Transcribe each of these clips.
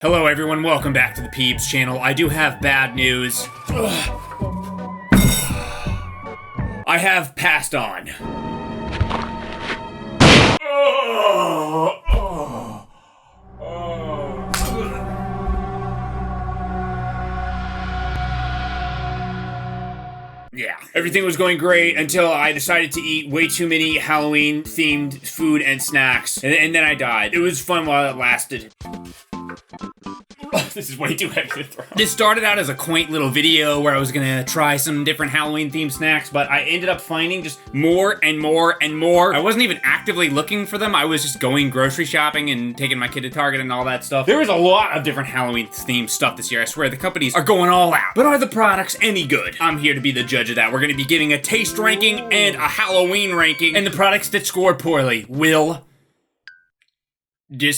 Hello everyone, welcome back to the Peebs channel. I do have bad news. I have passed on. Yeah, everything was going great until I decided to eat way too many Halloween-themed food and snacks, and then I died. It was fun while it lasted. This is way too heavy to throw. This started out as a quaint little video where I was gonna try some different Halloween-themed snacks, but I ended up finding just more and more and more. I wasn't even actively looking for them. I was just going grocery shopping and taking my kid to Target and all that stuff. There was a lot of different Halloween-themed stuff this year. I swear, the companies are going all out. But are the products any good? I'm here to be the judge of that. We're gonna be giving a taste ranking and a Halloween ranking, and the products that scored poorly will...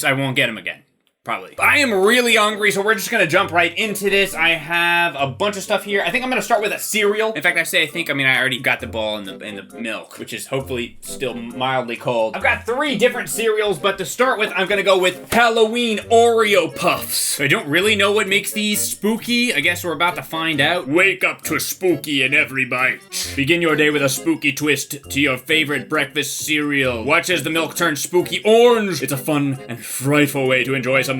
I won't get them again. Probably. But I am really hungry, so we're just gonna jump right into this. I have a bunch of stuff here. I think I'm gonna start with a cereal. In fact, I already got the ball in the milk, which is hopefully still mildly cold. I've got 3 different cereals, but to start with, I'm gonna go with Halloween Oreo Puffs. I don't really know what makes these spooky. I guess we're about to find out. Wake up to spooky in every bite. Begin your day with a spooky twist to your favorite breakfast cereal. Watch as the milk turns spooky orange. It's a fun and frightful way to enjoy some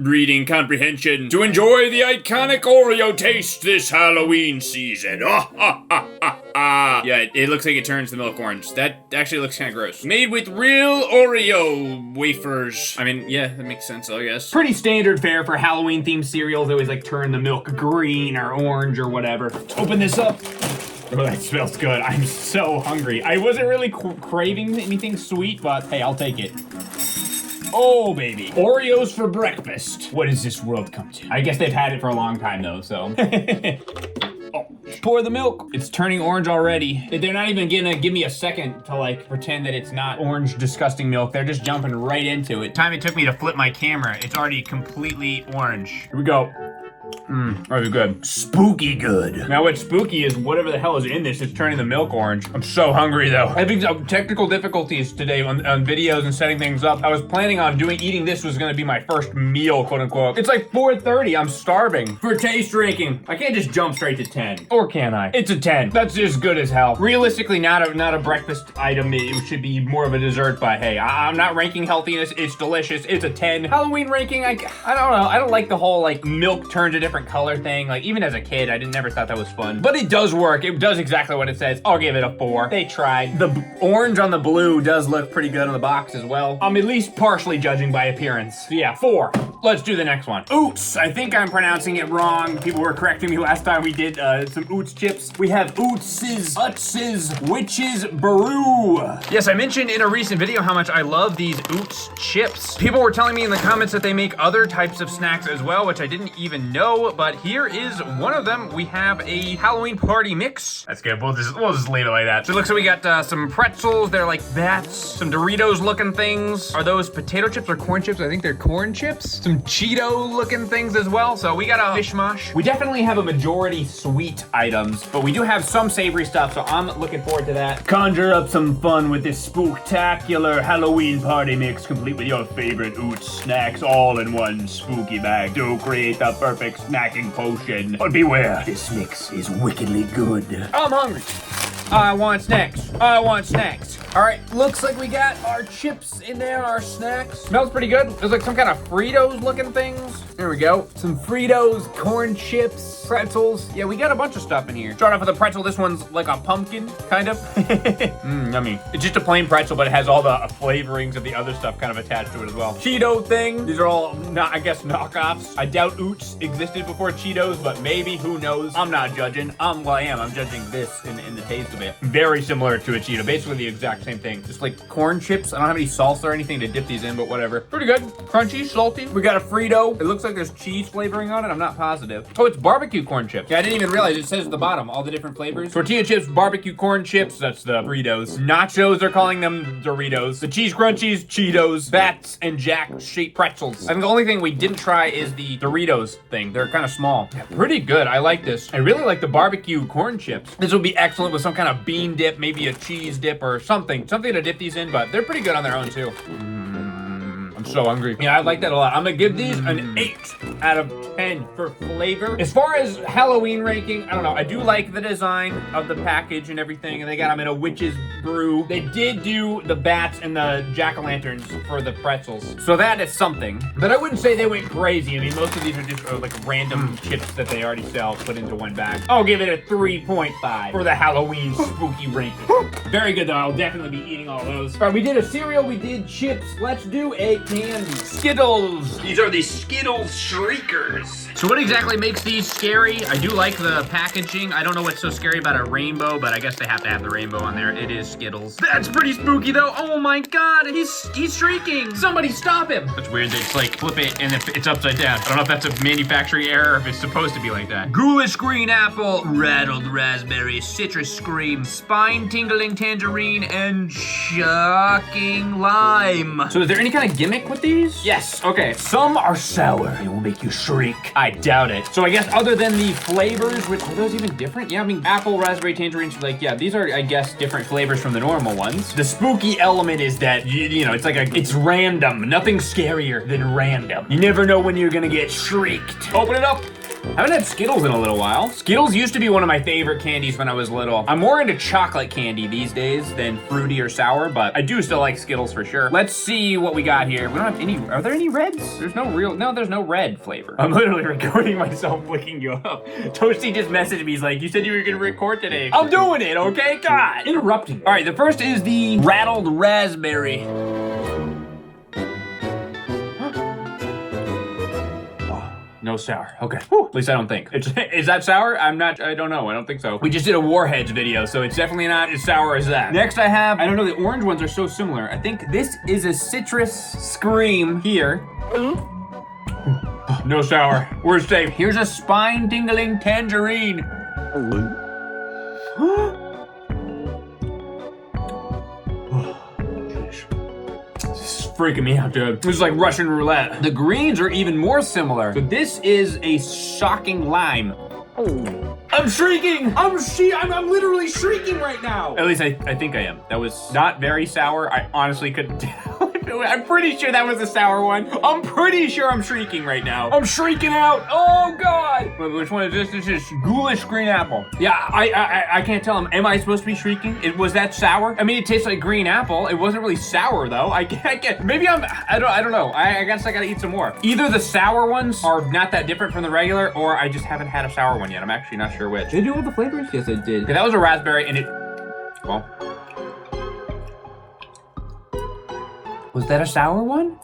reading comprehension to enjoy the iconic Oreo taste this Halloween season. Yeah, it looks like it turns the milk orange. That actually looks kind of gross. Made with real Oreo wafers. I mean, yeah, that makes sense, I guess. Pretty standard fare for Halloween-themed cereals. They always like turn the milk green or orange or whatever. Let's open this up. Oh, that smells good. I'm so hungry. I wasn't really craving anything sweet, but hey, I'll take it. Oh, baby. Oreos for breakfast. What does this world come to? I guess they've had it for a long time, though, so. Oh, pour the milk. It's turning orange already. They're not even gonna give me a second to, like, pretend that it's not orange, disgusting milk. They're just jumping right into it. Time it took me to flip my camera, it's already completely orange. Here we go. That was good. Spooky good. Now what's spooky is whatever the hell is in this is turning the milk orange. I'm so hungry though. Having technical difficulties today on videos and setting things up. I was planning on eating this was gonna be my first meal, quote unquote. It's like 4:30, I'm starving. For taste ranking, I can't just jump straight to 10. Or can I? It's a 10. That's just good as hell. Realistically, not a breakfast item. It should be more of a dessert, but hey, I'm not ranking healthiness. It's delicious. It's a 10. Halloween ranking, I don't know. I don't like the whole like milk turns a different color thing. Like even as a kid, I never thought that was fun. But it does work. It does exactly what it says. I'll give it a 4. They tried. The orange on the blue does look pretty good on the box as well. I'm at least partially judging by appearance. So yeah, 4. Let's do the next one. Utz. I think I'm pronouncing it wrong. People were correcting me last time we did some Utz chips. We have Utz's Witch's Brew. Yes, I mentioned in a recent video how much I love these Utz chips. People were telling me in the comments that they make other types of snacks as well, which I didn't even know, but here is one of them. We have a Halloween party mix. That's good. We'll just leave it like that. So it looks like we got some pretzels. They're like bats. Some Doritos looking things. Are those potato chips or corn chips? I think they're corn chips. Some Cheeto looking things as well. So we got a mishmash. We definitely have a majority sweet items, but we do have some savory stuff, so I'm looking forward to that. Conjure up some fun with this spooktacular Halloween party mix, complete with your favorite Utz snacks all in one spooky bag to create the perfect snacking potion. But beware, this mix is wickedly good. I'm hungry. I want snacks. I want snacks. All right, looks like we got our chips in there, our snacks. Smells pretty good. There's like some kind of Fritos looking things. There we go. Some Fritos, corn chips, pretzels. Yeah, we got a bunch of stuff in here. Start off with a pretzel. This one's like a pumpkin, kind of. Yummy. It's just a plain pretzel, but it has all the flavorings of the other stuff kind of attached to it as well. Cheeto thing. These are all, I guess, knockoffs. I doubt Utz existed before Cheetos, but maybe, who knows? I'm not judging. Well, I am. I'm judging this in the taste of it. Very similar to a Cheeto. Basically the exact same thing. Just like corn chips. I don't have any salsa or anything to dip these in, but whatever. Pretty good. Crunchy, salty. We got a Frito. It looks like there's cheese flavoring on it. I'm not positive. Oh, it's barbecue corn chips. Yeah, I didn't even realize it says at the bottom all the different flavors. Tortilla chips, barbecue corn chips. That's the Fritos. Nachos, they're calling them Doritos. The cheese crunchies, Cheetos, bats, and jack-shaped pretzels. I think the only thing we didn't try is the Doritos thing. They're kind of small. Yeah, pretty good. I like this. I really like the barbecue corn chips. This would be excellent with some kind of bean dip, maybe a cheese dip or something to dip these in, but they're pretty good on their own too. I'm so hungry. Yeah, I like that a lot. I'm gonna give these an 8 out of 10 for flavor. As far as Halloween ranking, I don't know. I do like the design of the package and everything, and they got them in a witch's brew. They did do the bats and the jack-o'-lanterns for the pretzels, so that is something. But I wouldn't say they went crazy. I mean, most of these are just like random chips that they already sell put into one bag. I'll give it a 3.5 for the Halloween spooky ranking. Very good though. I'll definitely be eating all those. All right, we did a cereal, we did chips. Let's do a candy. Skittles. These are the Skittles Shriekers. So what exactly makes these scary? I do like the packaging. I don't know what's so scary about a rainbow, but I guess they have to have the rainbow on there. It is Skittles. That's pretty spooky though. Oh my God, he's shrieking. Somebody stop him. That's weird. It's like flip it and it's upside down. I don't know if that's a manufacturing error or if it's supposed to be like that. Ghoulish green apple, rattled raspberry, citrus scream, spine tingling tangerine, and shocking lime. So is there any kind of gimmick with these? Yes, okay. Some are sour and will make you shriek. I doubt it. So I guess other than the flavors, which are those even different? Yeah, I mean, apple, raspberry, tangerine, like, yeah, these are, I guess, different flavors from the normal ones. The spooky element is that, you know, it's random. Nothing scarier than random. You never know when you're gonna get shrieked. Open it up. I haven't had Skittles in a little while. Skittles used to be one of my favorite candies when I was little. I'm more into chocolate candy these days than fruity or sour, but I do still like Skittles for sure. Let's see what we got here. We don't have any, are there any reds? There's no red flavor. I'm literally recording myself looking you up. Toasty just messaged me, he's like, you said you were gonna record today. I'm doing it, okay? God, interrupting. All right, the first is the rattled raspberry. No sour. Okay. Whew. At least I don't think. Is that sour? I don't know. I don't think so. We just did a Warheads video, so it's definitely not as sour as that. Next I have, I don't know, the orange ones are so similar. I think this is a citrus scream here. No sour. We're safe. Here's a spine tingling tangerine. Freaking me out, dude. This is like Russian roulette. The greens are even more similar. So this is a shocking lime. I'm shrieking! I'm literally shrieking right now! At least I think I am. That was not very sour. I honestly couldn't tell. I'm pretty sure that was a sour one. I'm pretty sure I'm shrieking right now. I'm shrieking out. Oh God! Wait, which one is this? This is ghoulish green apple. Yeah, I can't tell. Am I supposed to be shrieking? Was that sour? I mean, it tastes like green apple. It wasn't really sour though. I can't. Maybe I don't know. I guess I gotta eat some more. Either the sour ones are not that different from the regular, or I just haven't had a sour one yet. I'm actually not sure which. Did they do all the flavors? Yes, it did. Okay, that was a raspberry, and well. Was that a sour one?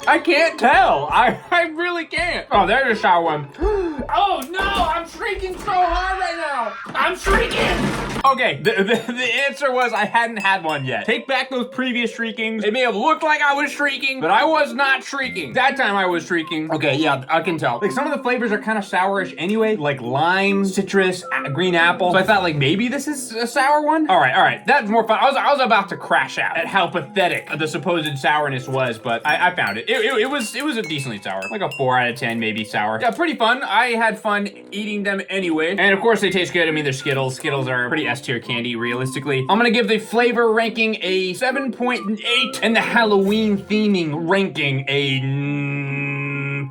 I can't tell. I really can't. Oh, there's a sour one. Oh no, I'm shrieking so hard right now. I'm shrieking. Okay, the answer was I hadn't had one yet. Take back those previous shriekings. It may have looked like I was shrieking, but I was not shrieking. That time I was shrieking. Okay, yeah, I can tell. Like some of the flavors are kind of sourish anyway, like lime, citrus, green apple. So I thought like maybe this is a sour one. All right, that's more fun. I was about to crash out at how pathetic the supposed sourness was, but I found it. It was a decently sour, like a 4 out of 10 maybe sour. Yeah, pretty fun. I had fun eating them anyway, and of course they taste good. I mean, they're Skittles. Skittles are pretty S-tier candy, realistically. I'm gonna give the flavor ranking a 7.8 and the Halloween theming ranking a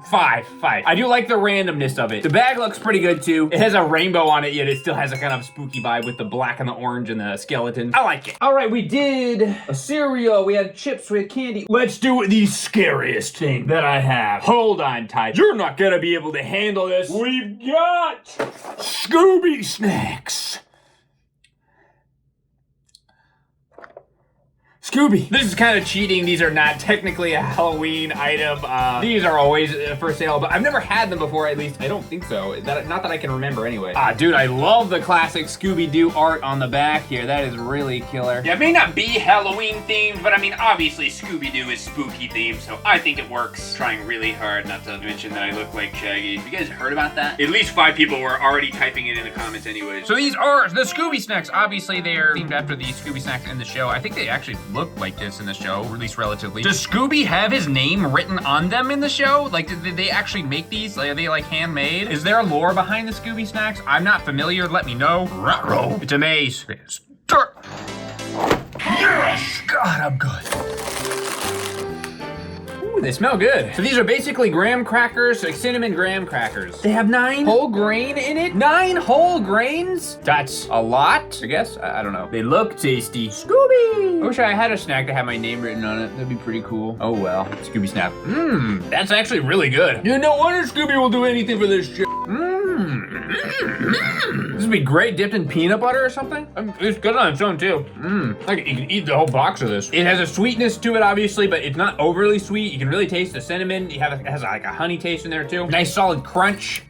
5. I do like the randomness of it. The bag looks pretty good too. It has a rainbow on it, yet it still has a kind of spooky vibe with the black and the orange and the skeleton. I like it. All right, we did a cereal, we had chips, we had candy. Let's do the scariest thing that I have. Hold on tight. You're not gonna be able to handle this. We've got Scooby Snacks. Scooby. This is kind of cheating. These are not technically a Halloween item. These are always for sale, but I've never had them before, at least. I don't think so. Not that I can remember anyway. Dude, I love the classic Scooby-Doo art on the back here. That is really killer. Yeah, it may not be Halloween themed, but I mean, obviously Scooby-Doo is spooky themed, so I think it works. Trying really hard not to mention that I look like Shaggy. Have you guys heard about that? At least 5 people were already typing it in the comments anyways. So these are the Scooby Snacks. Obviously, they're themed after the Scooby Snacks in the show. I think they actually look like this in the show, or at least relatively. Does Scooby have his name written on them in the show? Like, did they actually make these? Like, are they like handmade? Is there lore behind the Scooby Snacks? I'm not familiar. Let me know. Ruh-roh. It's a maze. Start. Yes! God, I'm good. Ooh, they smell good. So these are basically graham crackers, like cinnamon graham crackers. They have 9 whole grain in it. 9 whole grains? That's a lot, I guess. I don't know. They look tasty. Scooby! I wish I had a snack that had my name written on it. That'd be pretty cool. Oh well, Scooby Snap. Mmm, that's actually really good. You no wonder Scooby will do anything for this shit. This would be great dipped in peanut butter or something. It's good on its own too. Like you can eat the whole box of this. It has a sweetness to it, obviously, but it's not overly sweet. You can really taste the cinnamon. It has like a honey taste in there too. Nice solid crunch.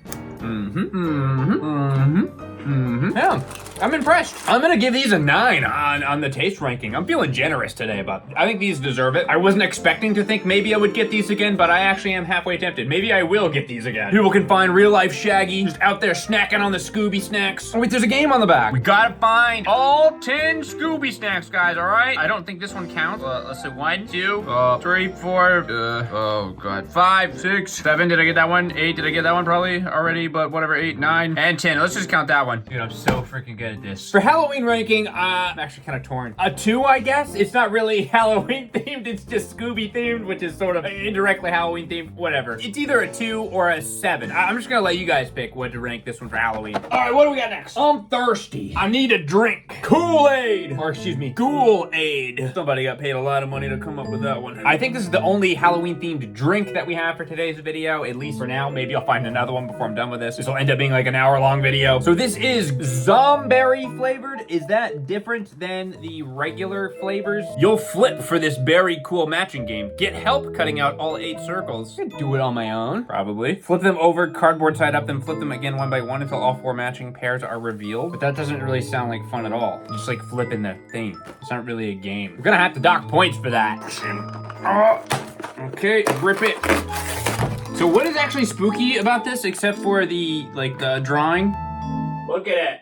Yeah, I'm impressed. I'm gonna give these a 9 on the taste ranking. I'm feeling generous today, but I think these deserve it. I wasn't expecting to think maybe I would get these again, but I actually am halfway tempted. Maybe I will get these again. People can find real life Shaggy just out there snacking on the Scooby Snacks. Oh wait, there's a game on the back. We gotta find all 10 Scooby Snacks, guys, all right? I don't think this one counts. Let's see, 1, 2, 3, 4, oh God, 5, 6, 7, did I get that one? 8, did I get that one probably already? But whatever, 8, 9, and 10. Let's just count that one. Dude, I'm so freaking good at this. For Halloween ranking, I'm actually kind of torn. A 2, I guess. It's not really Halloween themed, it's just Scooby themed, which is sort of indirectly Halloween themed, whatever. It's either a 2 or a 7. I'm just gonna let you guys pick what to rank this one for Halloween. All right, what do we got next? I'm thirsty. I need a drink. Kool-Aid, or excuse me, Ghoul-Aid. Somebody got paid a lot of money to come up with that one. I think this is the only Halloween themed drink that we have for today's video, at least for now. Maybe I'll find another one before I'm done with this. This will end up being like an hour-long video. So this is Zom-berry flavored. Is that different than the regular flavors? You'll flip for this very cool matching game. Get help cutting out all 8 circles. I could do it on my own, probably. Flip them over, cardboard side up, then flip them again one by one until all 4 matching pairs are revealed. But that doesn't really sound like fun at all. Just like flipping the thing. It's not really a game. We're gonna have to dock points for that. Okay, grip it. So what is actually spooky about this except for the, like, drawing? Look at it.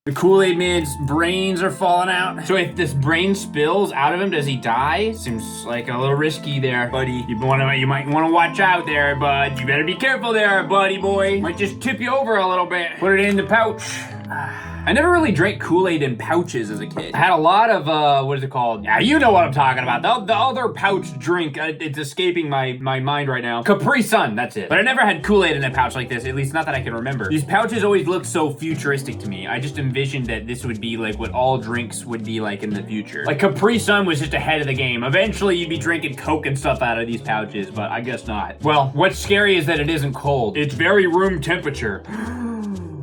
The Kool-Aid Man's brains are falling out. So if this brain spills out of him, does he die? Seems like a little risky there, buddy. You might want to watch out there, bud. You better be careful there, buddy boy. Might just tip you over a little bit. Put it in the pouch. I never really drank Kool-Aid in pouches as a kid. I had a lot of, what is it called? Yeah, you know what I'm talking about. The other pouch drink, it's escaping my mind right now. Capri Sun, that's it. But I never had Kool-Aid in a pouch like this, at least not that I can remember. These pouches always look so futuristic to me. I just envisioned that this would be like what all drinks would be like in the future. Like Capri Sun was just ahead of the game. Eventually you'd be drinking Coke and stuff out of these pouches, but I guess not. Well, what's scary is that it isn't cold. It's very room temperature.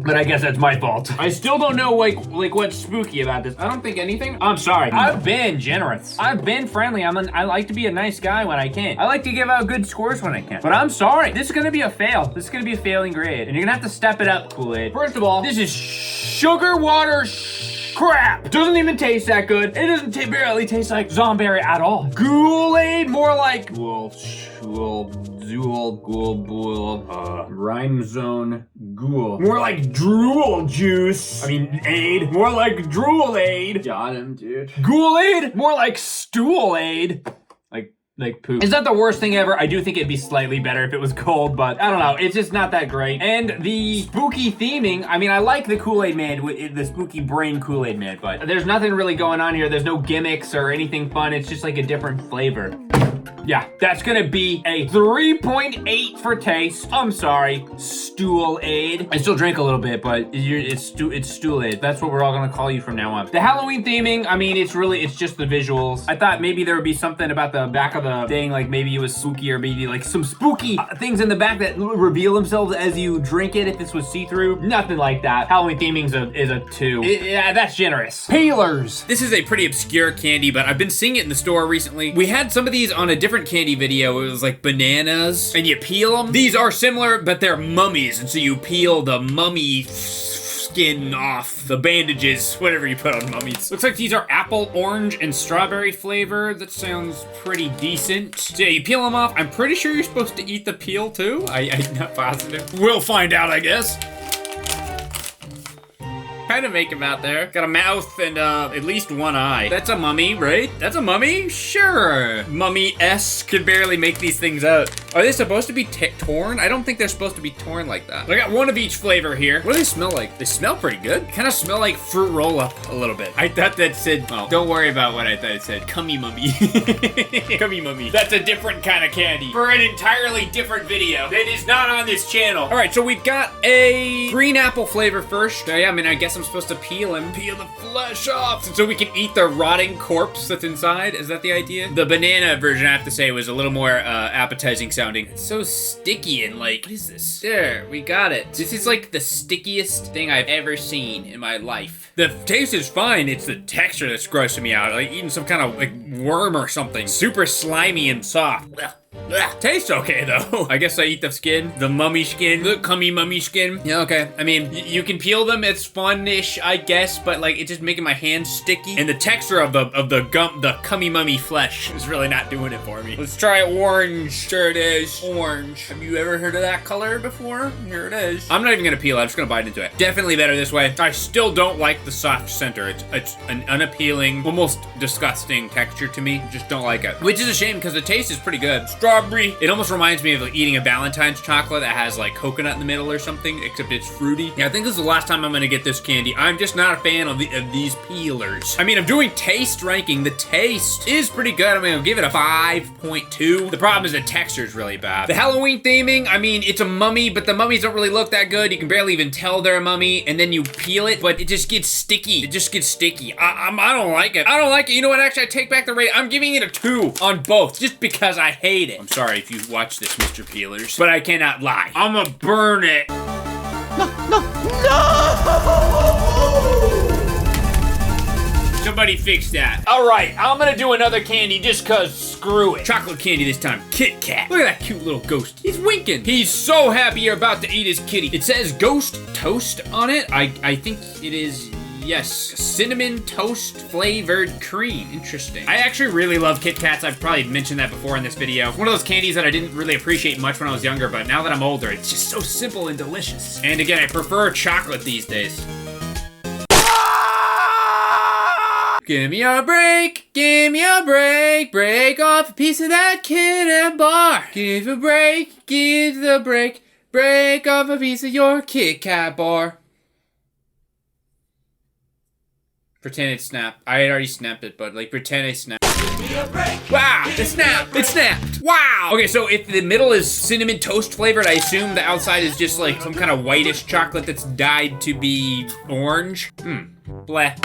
But I guess that's my fault. I still don't know like what's spooky about this. I don't think anything. I'm sorry. I've been generous. I've been friendly. I like to be a nice guy when I can. I like to give out good scores when I can. But I'm sorry. This is gonna be a fail. This is gonna be a failing grade. And you're gonna have to step it up, Kool-Aid. First of all, this is sugar water crap. It doesn't even taste that good. It doesn't barely taste like Zom-berry at all. Ghoul-Aid, more like rhyme zone ghoul. More like drool juice. I mean, aid. More like drool-aid. Got him, dude. Ghoul-Aid, more like stool-aid. Like poop. Is that the worst thing ever? I do think it'd be slightly better if it was cold, but I don't know. It's just not that great. And the spooky theming, I mean, I like the Kool-Aid Man, the spooky brain Kool-Aid Man, but there's nothing really going on here. There's no gimmicks or anything fun. It's just like a different flavor. Yeah, that's gonna be a 3.8 for taste. I'm sorry, Stool-Aid. I still drink a little bit, but it's Stool-Aid. That's what we're all gonna call you from now on. The Halloween theming, I mean, it's just the visuals. I thought maybe there would be something about the back of the thing, like maybe it was spooky or maybe like some spooky things in the back that reveal themselves as you drink it if this was see-through. Nothing like that. Halloween theming is a 2. Yeah, that's generous. Peelers. This is a pretty obscure candy, but I've been seeing it in the store recently. We had some of these on a different candy video. It was like bananas and you peel them. These are similar, but they're mummies, and so you peel the mummy skin off, the bandages, whatever you put on mummies. Looks like these are apple, orange, and strawberry flavor. That sounds pretty decent. So yeah, you peel them off. I'm pretty sure you're supposed to eat the peel too. I'm not positive. We'll find out, I guess. Kind of make him out there. Got a mouth and at least one eye. That's a mummy, right? That's a mummy? Sure. Mummy-esque. Could barely make these things out. Are they supposed to be torn? I don't think they're supposed to be torn like that. I got one of each flavor here. What do they smell like? They smell pretty good. Kind of smell like fruit roll-up a little bit. I thought that said, oh, don't worry about what I thought it said. Gummy mummy. Gummy mummy. That's a different kind of candy for an entirely different video that is not on this channel. All right, so we've got a green apple flavor first. Yeah, I mean, I guess I'm supposed to peel the flesh off so we can eat the rotting corpse that's inside. Is that the idea? The banana version, I have to say, was a little more appetizing sounding. It's so sticky and like, what is this? There, we got it. This is like the stickiest thing I've ever seen in my life. The taste is fine. It's the texture that's grossing me out. Like eating some kind of like worm or something. Super slimy and soft. Ugh. Tastes okay though. I guess I eat the skin, the mummy skin, the gummy mummy skin. Yeah, okay. I mean, you can peel them. It's fun-ish, I guess, but like it's just making my hands sticky. And the texture of the gummy mummy flesh is really not doing it for me. Let's try orange. Sure it is. Orange. Have you ever heard of that color before? Here it is. I'm not even gonna peel it. I'm just gonna bite into it. Definitely better this way. I still don't like the soft center. It's an unappealing, almost disgusting texture to me. Just don't like it. Which is a shame because the taste is pretty good. Strawberry. It almost reminds me of like eating a Valentine's chocolate that has like coconut in the middle or something, except it's fruity. Yeah, I think this is the last time I'm gonna get this candy. I'm just not a fan of these peelers. I mean, I'm doing taste ranking. The taste is pretty good. I mean, I'll give it a 5.2. The problem is the texture is really bad. The Halloween theming, I mean, it's a mummy, but the mummies don't really look that good. You can barely even tell they're a mummy, and then you peel it, but it just gets sticky. It just gets sticky. I don't like it. I don't like it. You know what? Actually, I take back the rate. I'm giving it a 2 on both, just because I hate it. I'm sorry if you watch this, Mr. Peelers, but I cannot lie. I'ma burn it. No! Somebody fix that. All right, I'm gonna do another candy just cause screw it. Chocolate candy this time, Kit Kat. Look at that cute little ghost. He's winking. He's so happy you're about to eat his kitty. It says Ghost Toast on it. I think it is, yes, cinnamon toast flavored cream. Interesting. I actually really love Kit Kats. I've probably mentioned that before in this video. One of those candies that I didn't really appreciate much when I was younger, but now that I'm older, it's just so simple and delicious. And again, I prefer chocolate these days. Give me a break, break off a piece of that Kit Kat bar. Give the break, break off a piece of your Kit Kat bar. Pretend it snapped. I had already snapped it, but like pretend it snapped. Wow, it snapped. It snapped. Wow. Okay, so if the middle is cinnamon toast flavored, I assume the outside is just like some kind of whitish chocolate that's dyed to be orange. Bleh.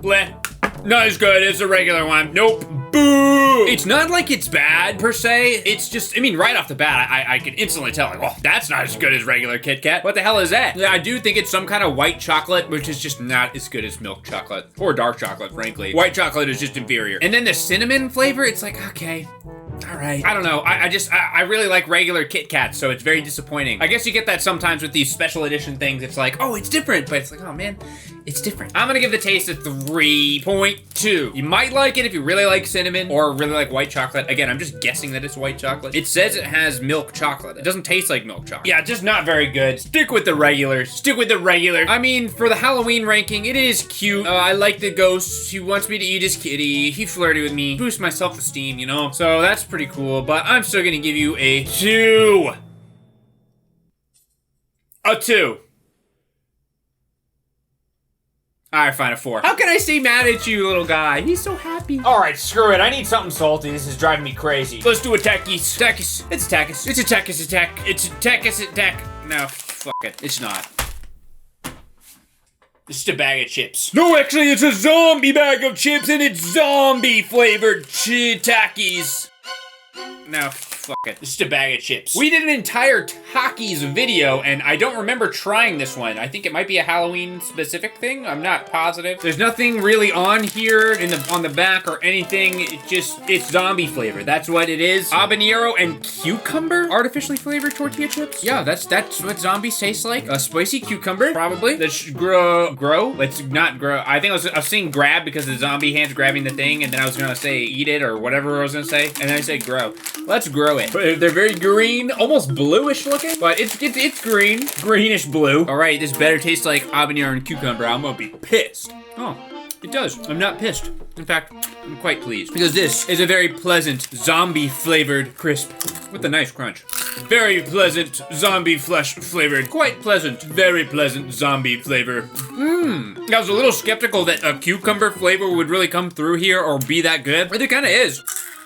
Bleh. Not as good as the regular one. Nope. Boo! It's not like it's bad, per se. It's just, I mean, right off the bat, I can instantly tell, like, well, that's not as good as regular Kit Kat. What the hell is that? Yeah, I do think it's some kind of white chocolate, which is just not as good as milk chocolate. Or dark chocolate, frankly. White chocolate is just inferior. And then the cinnamon flavor, it's like, okay. All right. I don't know. I really like regular Kit Kats, so it's very disappointing. I guess you get that sometimes with these special edition things. It's like, oh, it's different, but it's like, oh man, it's different. I'm gonna give the taste a 3.2. You might like it if you really like cinnamon or really like white chocolate. Again, I'm just guessing that it's white chocolate. It says it has milk chocolate. It doesn't taste like milk chocolate. Yeah, just not very good. Stick with the regular. Stick with the regular. I mean, for the Halloween ranking, it is cute. I like the ghost. He wants me to eat his kitty. He flirted with me. Boost my self-esteem, you know? So that's pretty cool, but I'm still gonna give you a 2. A 2. Alright, fine, a 4. How can I stay mad at you, little guy? He's so happy. Alright, screw it. I need something salty. This is driving me crazy. Let's do a Takis. Takis. It's a Takis. It's a Takis attack. It's a Takis attack. No, fuck it. It's not. It's just a bag of chips. No, actually, it's a zombie bag of chips, and it's zombie flavored Takis. No, fuck it. It's just a bag of chips. We did an entire Takis video, and I don't remember trying this one. I think it might be a Halloween-specific thing. I'm not positive. There's nothing really on here on the back or anything. It's zombie flavor. That's what it is. Habanero and cucumber? Artificially flavored tortilla chips? Yeah, that's what zombies taste like. A spicy cucumber, probably. Let's grow? Let's not grow. I think I was saying grab because the zombie hand's grabbing the thing, and then I was gonna say eat it or whatever I was gonna say, and then I said grow. Let's grow it. They're very green, almost bluish looking, but it's green, greenish blue. All right, this better tastes like habanero and cucumber. I'm gonna be pissed. Oh, it does. I'm not pissed. In fact, I'm quite pleased. Because this is a very pleasant zombie-flavored crisp with a nice crunch. Very pleasant zombie flesh flavored. Quite pleasant. Very pleasant zombie flavor. I was a little skeptical that a cucumber flavor would really come through here or be that good, but it kind of is.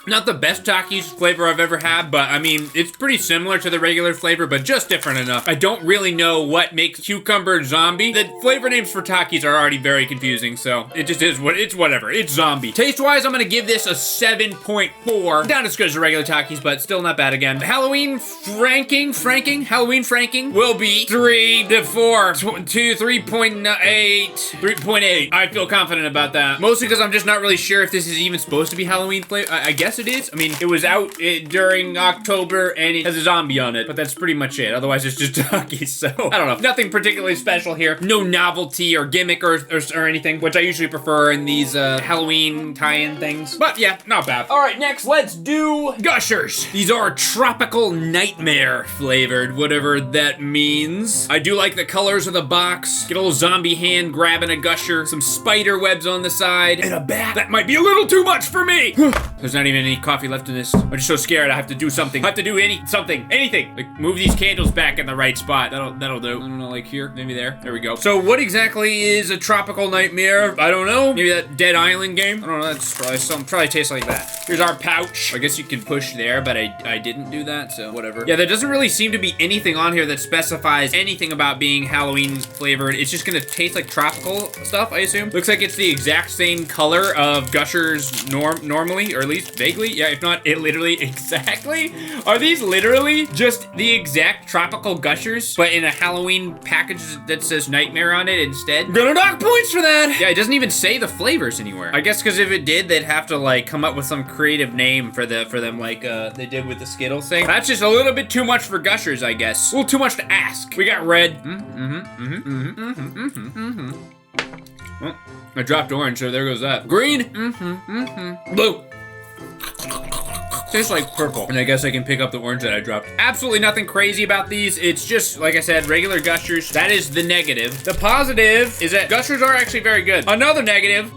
Not the best Takis flavor I've ever had, but I mean, it's pretty similar to the regular flavor, but just different enough. I don't really know what makes cucumber zombie. The flavor names for Takis are already very confusing, so it just is what, it's whatever. It's zombie. Taste-wise, I'm gonna give this a 7.4. Not as good as the regular Takis, but still not bad again. Halloween Halloween franking will be 3 to 4, 3.8. 3.8. I feel confident about that. Mostly because I'm just not really sure if this is even supposed to be Halloween flavor. I guess it is. I mean, it was out during October and it has a zombie on it, but that's pretty much it. Otherwise, it's just Takis, so I don't know. Nothing particularly special here. No novelty or gimmick or anything, which I usually prefer in these Halloween tie-in things. But yeah, not bad. All right, next, let's do Gushers. These are tropical nightmare flavored, whatever that means. I do like the colors of the box. Get a little zombie hand grabbing a Gusher, some spider webs on the side, and a bat. That might be a little too much for me. There's not even any coffee left in this. I'm just so scared I have to do something. I have to do anything. Like, move these candles back in the right spot. That'll do. I don't know, like here, maybe there. There we go. So what exactly is a tropical nightmare? I don't know. Maybe that Dead Island game? I don't know, that's probably something, probably tastes like that. Here's our pouch. I guess you can push there, but I didn't do that, so whatever. Yeah, there doesn't really seem to be anything on here that specifies anything about being Halloween flavored. It's just gonna taste like tropical stuff, I assume. Looks like it's the exact same color of Gushers normally, or at least vaguely. Yeah, if not, it literally exactly. Are these literally just the exact tropical Gushers, but in a Halloween package that says Nightmare on it instead? Gonna knock points for that. Yeah, it doesn't even say the flavors anywhere. I guess because if it did, they'd have to like come up with some creative name for them like they did with the Skittles thing. That's just a little bit too much for Gushers, I guess. A little too much to ask. We got red. Oh, I dropped orange, so there goes that. Green. Blue. Tastes like purple. And I guess I can pick up the orange that I dropped. Absolutely nothing crazy about these. It's just, like I said, regular Gushers. That is the negative. The positive is that Gushers are actually very good. Another negative.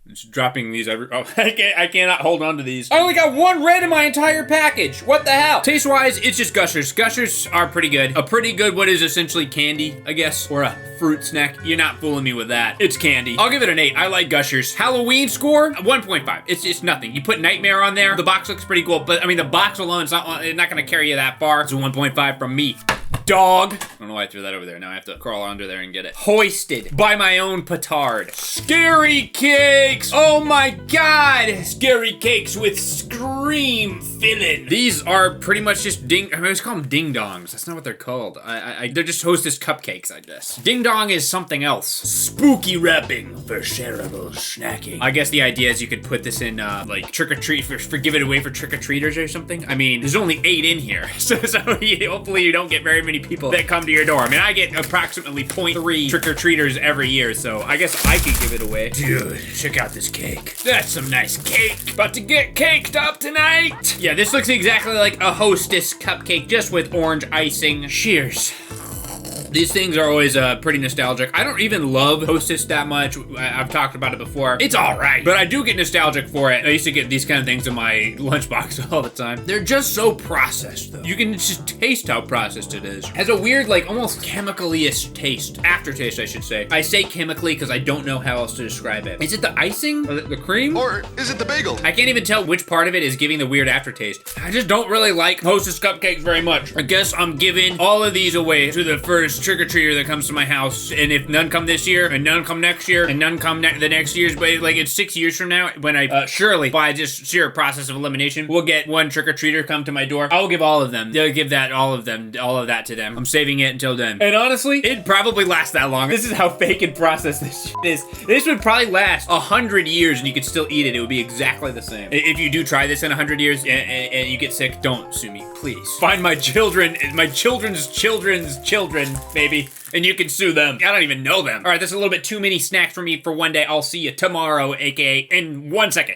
Just dropping these every, oh, I cannot hold on to these. I only got one red in my entire package. What the hell? Taste-wise, it's just Gushers. Gushers are pretty good. A pretty good, what is essentially candy, I guess, or a fruit snack. You're not fooling me with that. It's candy. I'll give it an 8. I like Gushers. Halloween score, 1.5. It's just nothing. You put Nightmare on there. The box looks pretty cool, but I mean, the box alone is not gonna carry you that far. It's a 1.5 from me. Dog. I don't know why I threw that over there. Now I have to crawl under there and get it. Hoisted by my own petard. Scary cakes. Oh my God. Scary cakes with scream filling. These are pretty much just I always call them ding-dongs. That's not what they're called. They're just Hostess cupcakes, I guess. Ding-dong is something else. Spooky wrapping for shareable snacking. I guess the idea is you could put this in like trick-or-treat, for give it away for trick-or-treaters or something. I mean, there's only 8 in here. So hopefully you don't get very many people that come to your door. I mean, I get approximately 0.3 trick-or-treaters every year, so I guess I could give it away. Dude, check out this cake. That's some nice cake. About to get caked up tonight. Yeah, this looks exactly like a Hostess cupcake, just with orange icing. Cheers. These things are always pretty nostalgic. I don't even love Hostess that much. I've talked about it before. It's all right, but I do get nostalgic for it. I used to get these kind of things in my lunchbox all the time. They're just so processed, though. You can just taste how processed it is. It has a weird, like, almost chemically-ish taste. Aftertaste, I should say. I say chemically because I don't know how else to describe it. Is it the icing? Or the cream? Or is it the bagel? I can't even tell which part of it is giving the weird aftertaste. I just don't really like Hostess cupcakes very much. I guess I'm giving all of these away to the first trick-or-treater that comes to my house, and if none come this year, and none come next year, and none come the next year's, but like it's 6 years from now, when I surely, by just sheer process of elimination, will get one trick-or-treater come to my door, I'll give all of them. They'll give that, all of that to them. I'm saving it until then. And honestly, it'd probably last that long. This is how fake and processed this shit is. This would probably last 100 years and you could still eat it. It would be exactly the same. If you do try this in 100 years and you get sick, don't sue me, please. Find my children's children, maybe, and you can sue them. I don't even know them. All right, that's a little bit too many snacks for me for one day. I'll see you tomorrow, aka in 1 second.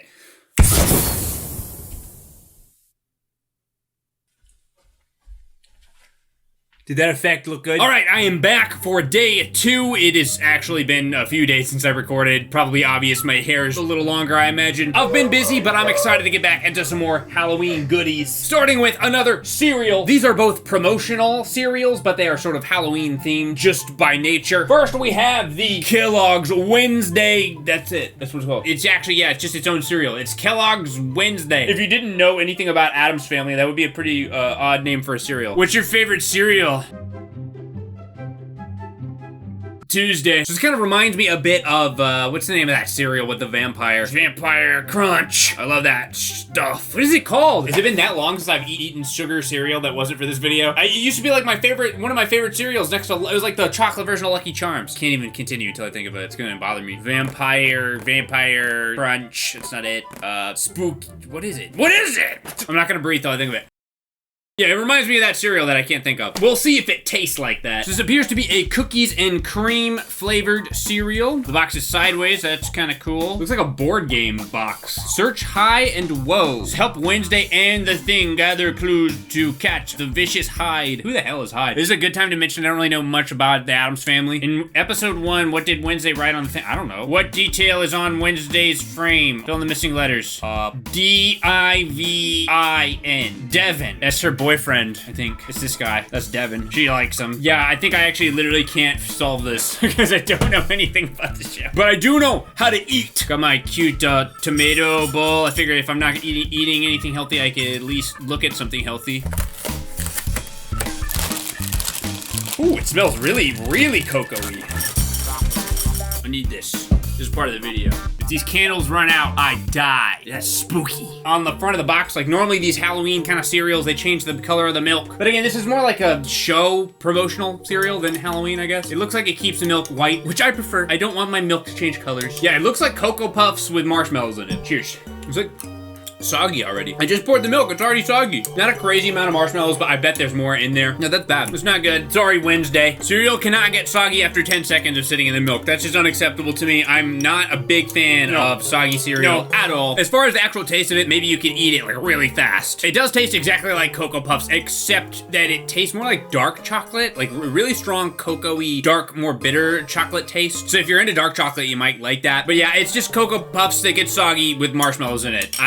Did that effect look good? All right, I am back for day 2. It has actually been a few days since I recorded. Probably obvious, my hair is a little longer, I imagine. I've been busy, but I'm excited to get back into some more Halloween goodies. Starting with another cereal. These are both promotional cereals, but they are sort of Halloween themed just by nature. First, we have the Kellogg's Wednesday. That's it. That's what it's called. It's actually, yeah, it's just its own cereal. It's Kellogg's Wednesday. If you didn't know anything about Addams Family, that would be a pretty odd name for a cereal. What's your favorite cereal? Tuesday. So this kind of reminds me a bit of, what's the name of that cereal with the vampires? Vampire Crunch. I love that stuff. What is it called? Has it been that long since I've eaten sugar cereal that wasn't for this video? It used to be like one of my favorite cereals next to, it was like the chocolate version of Lucky Charms. Can't even continue until I think of it. It's gonna bother me. Vampire Crunch. That's not it. Spook. What is it? What is it? I'm not gonna breathe till I think of it. Yeah, it reminds me of that cereal that I can't think of. We'll see if it tastes like that. So this appears to be a cookies and cream flavored cereal. The box is sideways, that's kind of cool. Looks like a board game box. Search high and woes. Help Wednesday and the Thing gather clues to catch the vicious Hyde. Who the hell is Hyde? This is a good time to mention I don't really know much about the Addams Family. In episode 1, what did Wednesday write on the thing? I don't know. What detail is on Wednesday's frame? Fill in the missing letters. D-I-V-I-N. Devin. That's her boyfriend, I think. It's this guy. That's Devin. She likes him. Yeah, I think I actually literally can't solve this because I don't know anything about the show. But I do know how to eat. Got my cute tomato bowl. I figured if I'm not eating anything healthy, I could at least look at something healthy. Ooh, it smells really, really cocoa-y. I need this. This is part of the video. If these candles run out, I die. That's spooky. On the front of the box, like normally these Halloween kind of cereals, they change the color of the milk. But again, this is more like a show promotional cereal than Halloween, I guess. It looks like it keeps the milk white, which I prefer. I don't want my milk to change colors. Yeah, it looks like Cocoa Puffs with marshmallows in it. Cheers. It's like soggy already. I just poured the milk, it's already soggy. Not a crazy amount of marshmallows, but I bet there's more in there. No, that's bad. It's not good. Sorry, Wednesday. Cereal cannot get soggy after 10 seconds of sitting in the milk. That's just unacceptable to me. I'm not a big fan of soggy cereal at all. As far as the actual taste of it, maybe you can eat it like really fast. It does taste exactly like Cocoa Puffs, except that it tastes more like dark chocolate, like really strong cocoa-y, dark, more bitter chocolate taste. So if you're into dark chocolate, you might like that. But yeah, it's just Cocoa Puffs that get soggy with marshmallows in it.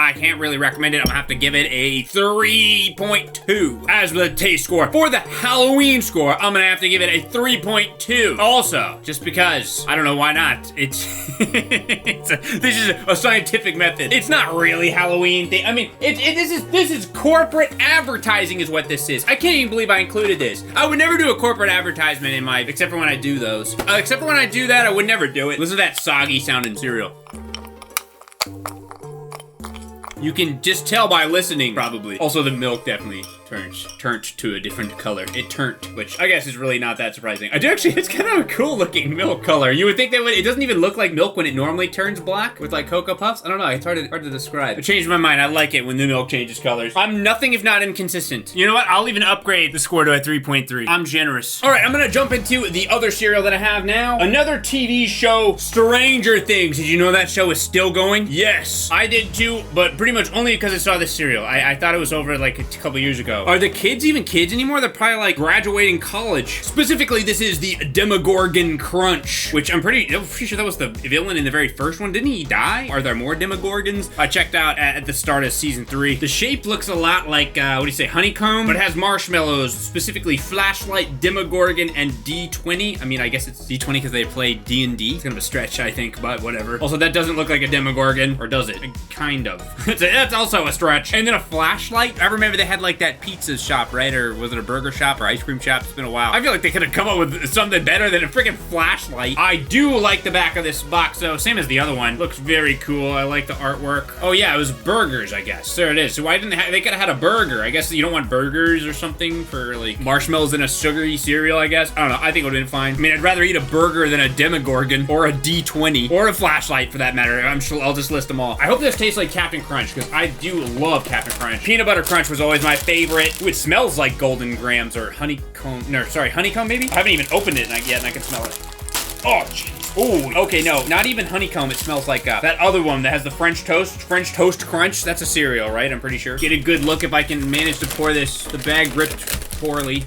I can't really recommend it. I'm gonna have to give it a 3.2 as the taste score. For the Halloween score, I'm gonna have to give it a 3.2. Also, just because, I don't know why not. This is a scientific method. It's not really Halloween thing. I mean, this is corporate advertising is what this is. I can't even believe I included this. I would never do a corporate advertisement in my, except for when I do those. Except for when I do that, I would never do it. Listen to that soggy sounding cereal. You can just tell by listening, probably. Also, the milk definitely turned to a different color. It turned, which I guess is really not that surprising. I do actually, it's kind of a cool looking milk color. You would think that it doesn't even look like milk when it normally turns black with like Cocoa Puffs. I don't know, it's hard to describe. I changed my mind, I like it when the milk changes colors. I'm nothing if not inconsistent. You know what, I'll even upgrade the score to a 3.3. I'm generous. All right, I'm gonna jump into the other cereal that I have now. Another TV show, Stranger Things. Did you know that show is still going? Yes, I did too, but pretty much only because I saw this cereal. I thought it was over like a couple years ago. Are the kids even kids anymore? They're probably like graduating college. Specifically, this is the Demogorgon Crunch, which I'm pretty sure that was the villain in the very first one. Didn't he die? Are there more Demogorgons? I checked out at the start of season 3. The shape looks a lot like, what do you say, honeycomb? But it has marshmallows, specifically Flashlight, Demogorgon, and D20. I mean, I guess it's D20 because they play D&D. It's kind of a stretch, I think, but whatever. Also, that doesn't look like a Demogorgon, or does it? Kind of. That's also a stretch. And then a flashlight. I remember they had like that pizza shop, right? Or was it a burger shop or ice cream shop? It's been a while. I feel like they could have come up with something better than a freaking flashlight. I do like the back of this box though, same as the other one. Looks very cool. I like the artwork. Oh yeah, it was burgers, I guess. There it is. So why didn't they could have had a burger? I guess you don't want burgers or something for like marshmallows in a sugary cereal, I guess. I don't know. I think it would have been fine. I mean, I'd rather eat a burger than a Demogorgon or a D20 or a flashlight for that matter. I'm sure I'll just list them all. I hope this tastes like Captain Crunch because I do love Captain Crunch. Peanut Butter Crunch was always my favorite. Ooh, it smells like Golden Grams or honeycomb. No, sorry, honeycomb maybe? I haven't even opened it yet and I can smell it. Oh, jeez. Ooh, okay, no, not even honeycomb. It smells like that other one that has the French Toast Crunch. That's a cereal, right? I'm pretty sure. Get a good look if I can manage to pour this. The bag ripped poorly.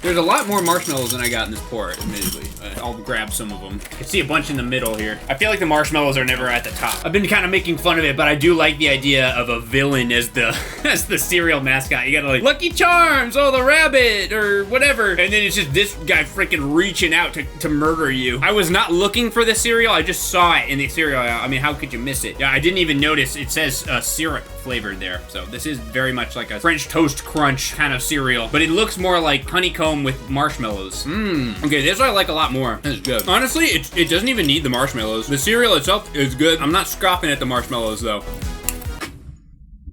There's a lot more marshmallows than I got in this pour, admittedly. I'll grab some of them. I see a bunch in the middle here. I feel like the marshmallows are never at the top. I've been kind of making fun of it, but I do like the idea of a villain as the as the cereal mascot. You gotta like, Lucky Charms, oh, the rabbit, or whatever. And then it's just this guy freaking reaching out to murder you. I was not looking for the cereal. I just saw it in the cereal aisle. I mean, how could you miss it? Yeah, I didn't even notice. It says syrup flavored there. So this is very much like a French toast crunch kind of cereal, but it looks more like honeycomb with marshmallows. Okay, this I like a lot more. This is good. Honestly, it doesn't even need the marshmallows. The cereal itself is good. I'm not scoffing at the marshmallows though.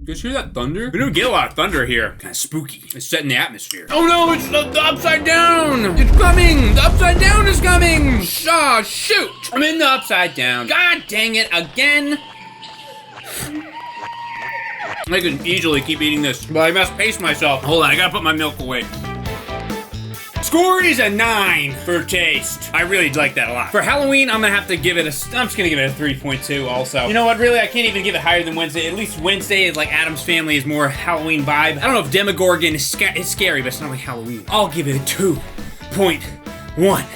You guys hear that thunder? We don't get a lot of thunder here. Kind of spooky. It's setting the atmosphere. Oh no, it's the upside down! It's coming! The upside down is coming! Ah, shoot! I'm in the upside down. God dang it, again! I could easily keep eating this, but I must pace myself. Hold on, I gotta put my milk away. Score is a 9 for taste. I really like that a lot. For Halloween, I'm gonna have to give it I'm just gonna give it a 3.2 also. You know what, really, I can't even give it higher than Wednesday. At least Wednesday is like Addams Family is more Halloween vibe. I don't know if Demogorgon is scary, but it's not like Halloween. I'll give it a 2.1.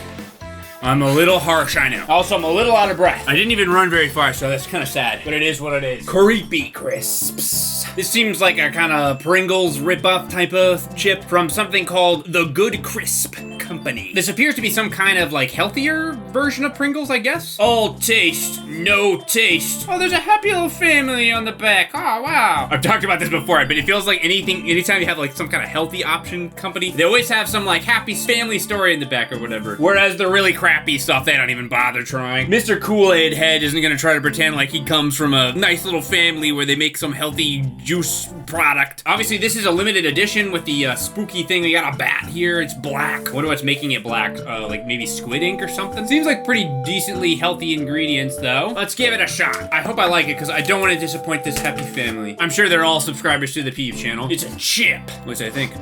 I'm a little harsh, I know. Also, I'm a little out of breath. I didn't even run very far, so that's kind of sad, but it is what it is. Creepy Crisps. This seems like a kind of Pringles ripoff type of chip from something called the Good Crisp Company. This appears to be some kind of like healthier version of Pringles, I guess. All taste, no taste. Oh, there's a happy little family on the back. Oh, wow. I've talked about this before, but it feels like anytime you have like some kind of healthy option company, they always have some like happy family story in the back or whatever. Whereas the really crappy stuff, they don't even bother trying. Mr. Kool-Aid Head isn't gonna try to pretend like he comes from a nice little family where they make some healthy juice product. Obviously, this is a limited edition with the spooky thing. We got a bat here. It's black. Wonder what's making it black. Like maybe squid ink or something? Seems like pretty decently healthy ingredients, though. Let's give it a shot. I hope I like it, because I don't want to disappoint this happy family. I'm sure they're all subscribers to the Peebs channel. It's a chip, which I think...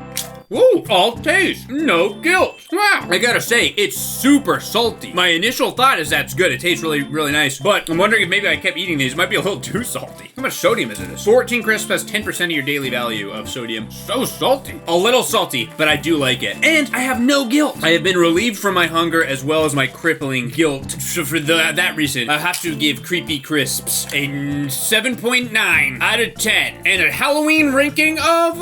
Ooh, all taste, no guilt. Wow, I gotta say, it's super salty. My initial thought is that's good. It tastes really, really nice. But I'm wondering if maybe I kept eating these. It might be a little too salty. How much sodium is in this? 14 crisps has 10% of your daily value of sodium. So salty. A little salty, but I do like it. And I have no guilt. I have been relieved from my hunger as well as my crippling guilt. So for that reason, I have to give Creepy Crisps a 7.9 out of 10. And a Halloween ranking of...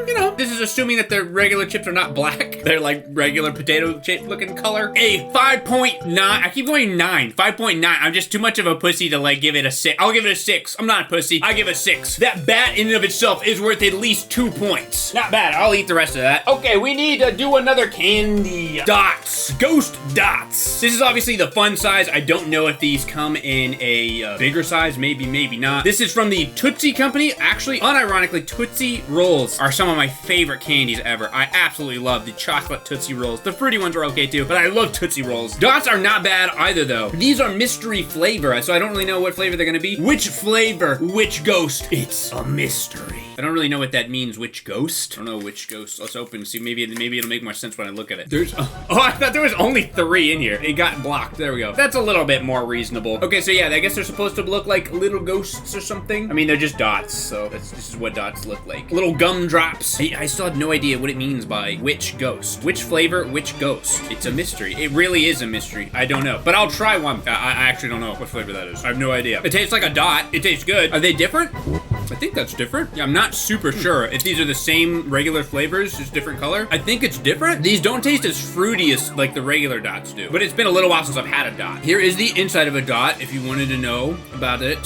you know, this is assuming that the regular chips are not black. They're like regular potato chip looking color. A 5.9. I keep going 9. 5.9. I'm just too much of a pussy to like give it a 6. I'll give it a 6. I'm not a pussy. I give it a 6. That bat in and of itself is worth at least 2 points. Not bad. I'll eat the rest of that. Okay, we need to do another candy. Dots. Ghost dots. This is obviously the fun size. I don't know if these come in a bigger size. Maybe, maybe not. This is from the Tootsie Company. Actually, unironically, Tootsie Rolls are some of my favorite candies ever. I absolutely love the chocolate Tootsie Rolls. The fruity ones are okay too, but I love Tootsie Rolls. Dots are not bad either though. These are mystery flavor, so I don't really know what flavor they're gonna be. Which flavor? Which ghost? It's a mystery. I don't really know what that means, which ghost? I don't know which ghost. Let's open and see. Maybe it'll make more sense when I look at it. There's, oh, I thought there was only 3 in here. It got blocked. There we go. That's a little bit more reasonable. Okay, so yeah, I guess they're supposed to look like little ghosts or something. I mean, they're just dots, so this is what dots look like. Little gumdrops. I still have no idea what it means by which ghost. Which flavor, which ghost? It's a mystery. It really is a mystery. I don't know, but I'll try one. I actually don't know what flavor that is. I have no idea. It tastes like a dot. It tastes good. Are they different? I think that's different. Yeah, I'm not super sure if these are the same regular flavors, just different color. I think it's different. These don't taste as fruity as like the regular dots do, but it's been a little while since I've had a dot. Here is the inside of a dot. If you wanted to know about it,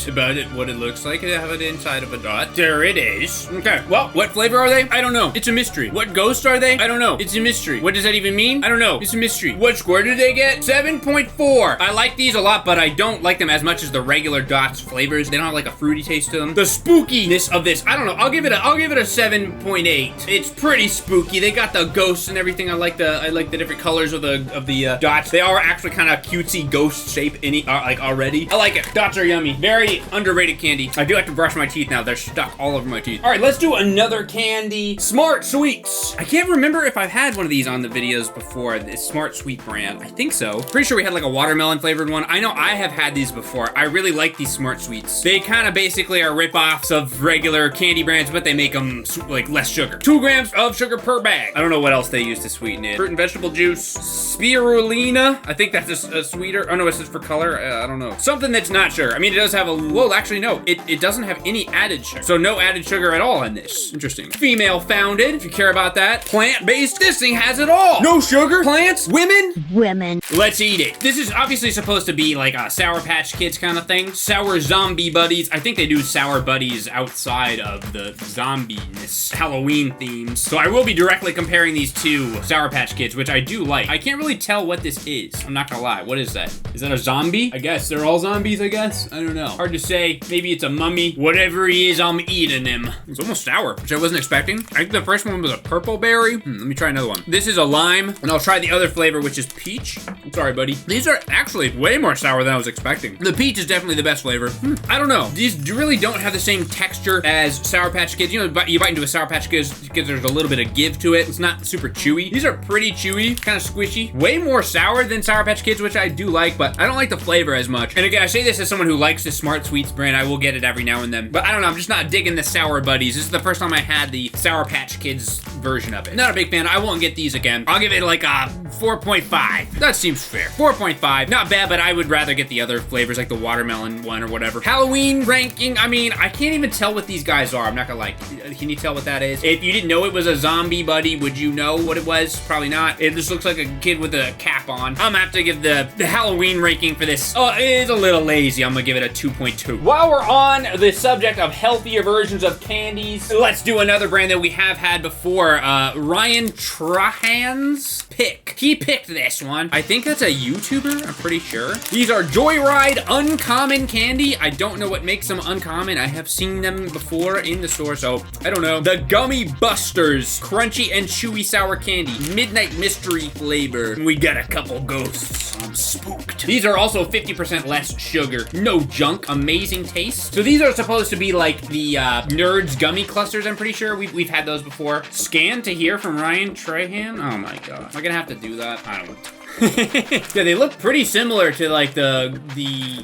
what it looks like, I have it inside of a dot. There it is. Okay, well, what flavor are they? I don't know. It's a mystery. What ghost are they? I don't know. It's a mystery. What does that even mean? I don't know. It's a mystery. What score did they get? 7.4. I like these a lot, but I don't like them as much as the regular dots flavors. They don't have like a fruity taste to them. The spookiness of this, I don't know. I'll give it a 7.8. It's pretty spooky. They got the ghosts and everything. I like the different colors of the dots. They are actually kind of cutesy ghost shape like already. I like it. Dots are yummy. Very underrated candy. I do have to brush my teeth now. They're stuck all over my teeth. All right, let's do another candy. Smart Sweets. I can't remember if I've had one of these on the videos before. This Smart Sweet brand. I think so. Pretty sure we had like a watermelon flavored one. I know I have had these before. I really like these Smart Sweets. They kind of basically are rip-offs of of regular candy brands, but they make them like less sugar. 2 grams of sugar per bag. I don't know what else they use to sweeten it. Fruit and vegetable juice. Spirulina. I think that's a sweeter. Oh no, it's just for color. I don't know. Something that's not sugar. I mean, it does have a, well, actually no, it doesn't have any added sugar. So no added sugar at all in this. Interesting. Female founded, if you care about that. Plant-based. This thing has it all. No sugar, plants, women. Let's eat it. This is obviously supposed to be like a Sour Patch Kids kind of thing. Sour zombie buddies. I think they do sour buddies outside of the zombie-ness Halloween themes. So I will be directly comparing these two Sour Patch Kids, which I do like. I can't really tell what this is. I'm not gonna lie. What is that? Is that a zombie? I guess they're all zombies, I guess. I don't know. Hard to say. Maybe it's a mummy. Whatever he is, I'm eating him. It's almost sour, which I wasn't expecting. I think the first one was a purple berry. Let me try another one. This is a lime, and I'll try the other flavor, which is peach. I'm sorry, buddy. These are actually way more sour than I was expecting. The peach is definitely the best flavor. I don't know. These really don't have the same texture as Sour Patch Kids. You know, you bite into a Sour Patch Kids because there's a little bit of give to it. It's not super chewy. These are pretty chewy, kind of squishy. Way more sour than Sour Patch Kids, which I do like, but I don't like the flavor as much. And again, I say this as someone who likes the Smart Sweets brand. I will get it every now and then. But I don't know, I'm just not digging the Sour Buddies. This is the first time I had the Sour Patch Kids version of it. Not a big fan. I won't get these again. I'll give it like a 4.5. That seems fair. 4.5. Not bad, but I would rather get the other flavors like the watermelon one or whatever. Halloween ranking, I mean, I can't even tell what these guys are. I'm not gonna lie. Can you tell what that is? If you didn't know it was a zombie buddy, would you know what it was? Probably not. It just looks like a kid with a cap on. I'm gonna have to give the Halloween ranking for this. Oh, it is a little lazy. I'm gonna give it a 2.2. While we're on the subject of healthier versions of candies, let's do another brand that we have had before. Ryan Trahan's pick. He picked this one. I think that's a YouTuber, I'm pretty sure. These are Joyide Uncommon Candy. I don't know what makes them uncommon. I have seen them before in the store, so I don't know. The Gummy Busters, crunchy and chewy sour candy, midnight mystery flavor. We got a couple ghosts. I'm spooked. These are also 50% less sugar. No junk, amazing taste. So these are supposed to be like the Nerds gummy clusters, I'm pretty sure. We've had those before. Scan to hear from Ryan Trahan. Oh my god. Am I gonna have to do that? I don't know. Yeah, they look pretty similar to like the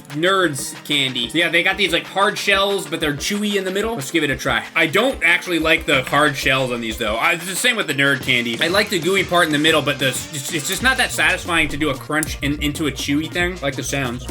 Nerds candy. So yeah, they got these like hard shells, but they're chewy in the middle. Let's give it a try. I don't actually like the hard shells on these though. It's the same with the Nerd candy. I like the gooey part in the middle, but it's just not that satisfying to do a crunch into a chewy thing. I like the sounds.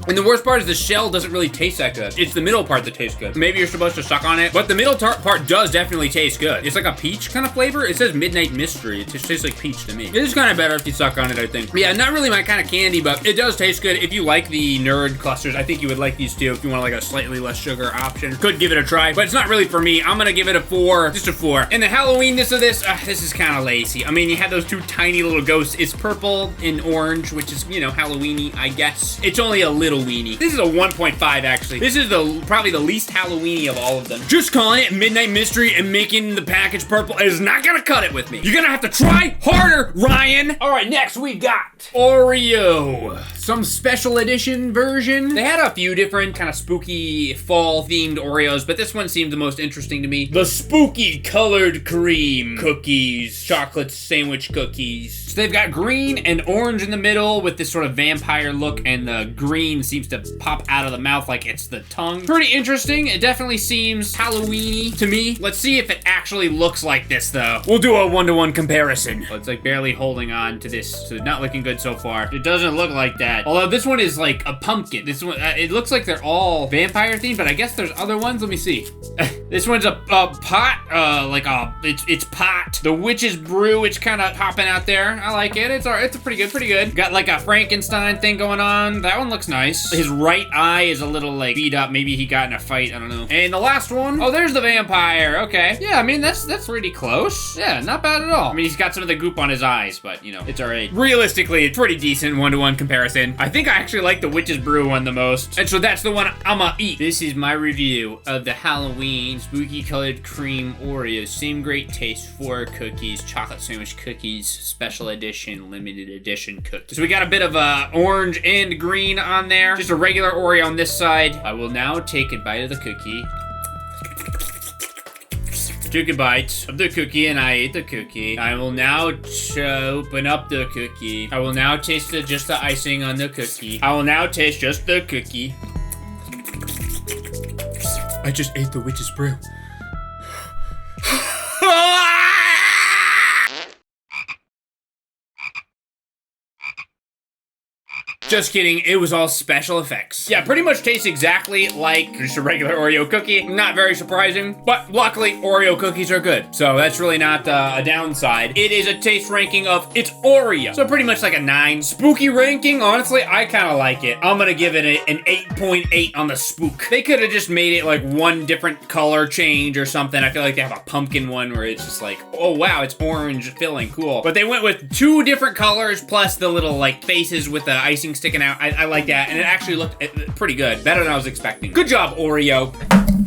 And the worst part is the shell doesn't really taste that good. It's the middle part that tastes good. Maybe you're supposed to suck on it, but the middle part does definitely taste good. It's like a peach kind of flavor. It says Midnight Mystery. It just tastes like peach to me. It is kind of better if you suck on it, I think. But yeah, not really my kind of candy, but it does taste good. If you like the Nerd clusters, I think you would like these too. If you want like a slightly less sugar option, could give it a try, but it's not really for me. I'm gonna give it a 4, just a 4. And the Halloweenness of this, this is kind of lazy. I mean, you have those two tiny little ghosts. It's purple and orange, which is, you know, Halloweeny, I guess. It's only a little weenie. This is a 1.5 actually. This is probably the least Halloweeny of all of them. Just calling it Midnight Mystery and making the package purple is not gonna cut it with me. You're gonna have to try harder, Ryan. All right, next we've got Oreo. Some special edition version. They had a few different kind of spooky fall themed Oreos, but this one seemed the most interesting to me. The spooky colored cream cookies, chocolate sandwich cookies. So they've got green and orange in the middle with this sort of vampire look, and the green seems to pop out of the mouth like it's the tongue. Pretty interesting. It definitely seems Halloween-y to me. Let's see if it actually looks like this though. We'll do a 1-to-1 comparison. It's like barely holding on to this, so not looking good so far. It doesn't look like that. Although this one is like a pumpkin. This one, it looks like they're all vampire themed, but I guess there's other ones. Let me see. This one's a pot, it's pot. The witch's brew, it's kind of popping out there. I like it. It's a pretty good. Got like a Frankenstein thing going on. That one looks nice. His right eye is a little like beat up. Maybe he got in a fight. I don't know. And the last one, oh, there's the vampire. Okay. Yeah, I mean, that's pretty close. Yeah, not bad at all. I mean, he's got some of the goop on his eyes, but you know, it's all right. Realistically, it's pretty decent 1-to-1 comparison. I think I actually like the witch's brew one the most. And so that's the one I'ma eat. This is my review of the Halloween spooky colored cream Oreos. Same great taste, 4 cookies, chocolate sandwich cookies, special edition, limited edition cookies. So we got a bit of orange and green on there. Just a regular Oreo on this side. I will now take a bite of the cookie. Took a bite of the cookie and I ate the cookie. I will now open up the cookie. I will now taste just the icing on the cookie. I will now taste just the cookie. I just ate the witch's brew. Just kidding, it was all special effects. Yeah, pretty much tastes exactly like just a regular Oreo cookie. Not very surprising, but luckily Oreo cookies are good. So that's really not a downside. It is a taste ranking of it's Oreo. So pretty much like a 9. Spooky ranking, honestly, I kind of like it. I'm gonna give it an 8.8 on the spook. They could have just made it like one different color change or something. I feel like they have a pumpkin one where it's just like, oh wow, it's orange filling, cool. But they went with 2 different colors plus the little like faces with the icing sticking out. I like that, and it actually looked pretty good. Better than I was expecting. Good job, Oreo.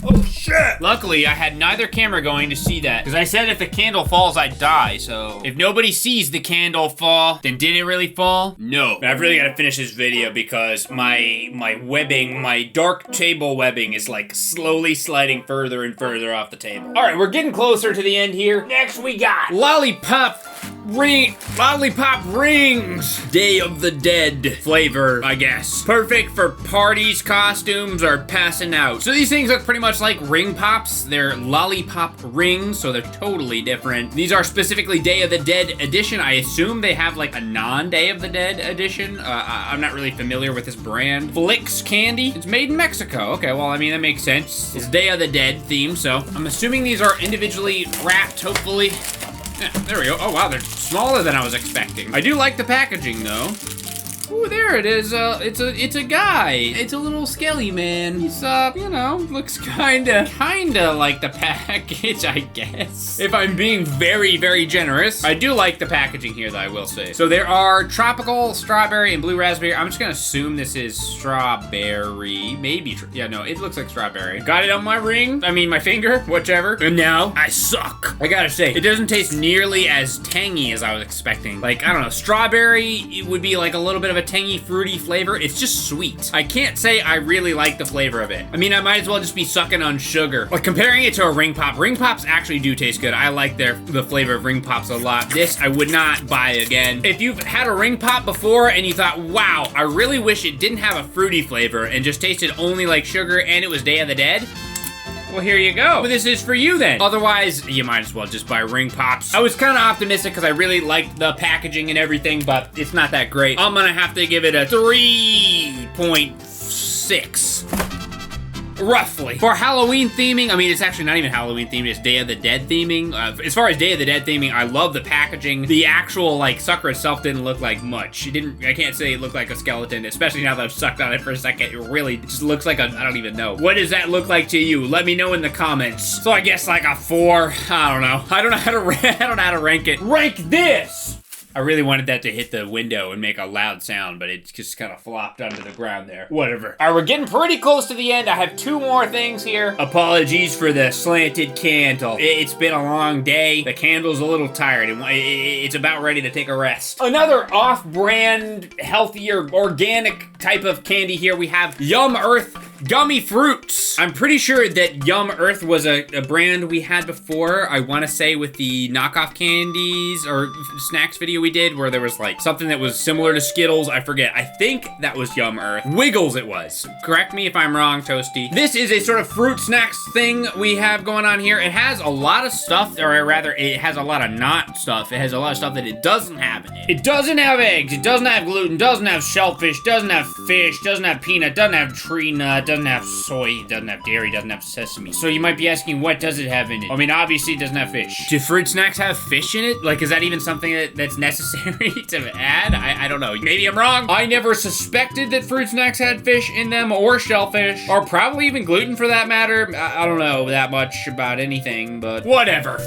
Oh, shit! Luckily, I had neither camera going to see that, because I said if the candle falls, I'd die, so... If nobody sees the candle fall, then did it really fall? No. I've really got to finish this video, because my webbing, my dark table webbing is, like, slowly sliding further and further off the table. Alright, we're getting closer to the end here. Next, we got Lollipop Rings! Day of the Dead flavor, I guess. Perfect for parties, costumes, or passing out. So these things look pretty much like ring pops. They're lollipop rings, so they're totally different. These are specifically Day of the Dead edition. I assume they have like a non-Day of the Dead edition. I'm not really familiar with this brand. Flix Candy. It's made in Mexico. Okay, well, I mean, that makes sense. It's Day of the Dead theme, so I'm assuming these are individually wrapped, hopefully. Yeah, there we go. Oh, wow, they're smaller than I was expecting. I do like the packaging, though. Ooh, there it is. It's a guy. It's a little skelly man. He's, you know, looks kinda like the package, I guess. If I'm being very, very generous. I do like the packaging here, though, I will say. So there are tropical, strawberry, and blue raspberry. I'm just gonna assume this is strawberry. Maybe, yeah, no, it looks like strawberry. Got it on my ring. I mean, my finger, whichever. And now, I suck. I gotta say, it doesn't taste nearly as tangy as I was expecting. Like, I don't know, strawberry, it would be like a little bit of a tangy, fruity flavor. It's just sweet. I can't say I really like the flavor of it. I mean, I might as well just be sucking on sugar. Like, comparing it to a ring pop, ring pops actually do taste good. I like the flavor of ring pops a lot. This, I would not buy again. If you've had a ring pop before and you thought, wow, I really wish it didn't have a fruity flavor and just tasted only like sugar and it was Day of the Dead, well, here you go. Well, this is for you then. Otherwise, you might as well just buy ring pops. I was kind of optimistic because I really liked the packaging and everything, but it's not that great. I'm gonna have to give it a 3.6. Roughly. For Halloween theming, I mean, it's actually not even Halloween themed, it's Day of the Dead theming. As far as Day of the Dead theming, I love the packaging. The actual, like, sucker itself didn't look like much. I can't say it looked like a skeleton, especially now that I've sucked on it for a second. It really just looks like I don't even know. What does that look like to you? Let me know in the comments. So I guess like a 4, I don't know. I don't know how to rank it. Rank this! I really wanted that to hit the window and make a loud sound, but it just kind of flopped onto the ground there. Whatever. All right, we're getting pretty close to the end. I have 2 more things here. Apologies for the slanted candle. It's been a long day. The candle's a little tired. It's about ready to take a rest. Another off-brand, healthier, organic type of candy here. We have Yum Earth Gummy Fruits. I'm pretty sure that Yum Earth was a brand we had before. I want to say with the knockoff candies or snacks video we did where there was like something that was similar to Skittles. I forget. I think that was Yum Earth. Wiggles it was. Correct me if I'm wrong, Toasty. This is a sort of fruit snacks thing we have going on here. It has a lot of stuff, or rather it has a lot of not stuff. It has a lot of stuff that it doesn't have in it. It doesn't have eggs. It doesn't have gluten. Doesn't have shellfish. Doesn't have fish. Doesn't have peanut. Doesn't have tree nut. Doesn't have soy, doesn't have dairy, doesn't have sesame. So you might be asking, what does it have in it? I mean, obviously it doesn't have fish. Do fruit snacks have fish in it? Like, is that even something that's necessary to add? I don't know. Maybe I'm wrong. I never suspected that fruit snacks had fish in them or shellfish, or probably even gluten for that matter. I don't know that much about anything, but whatever.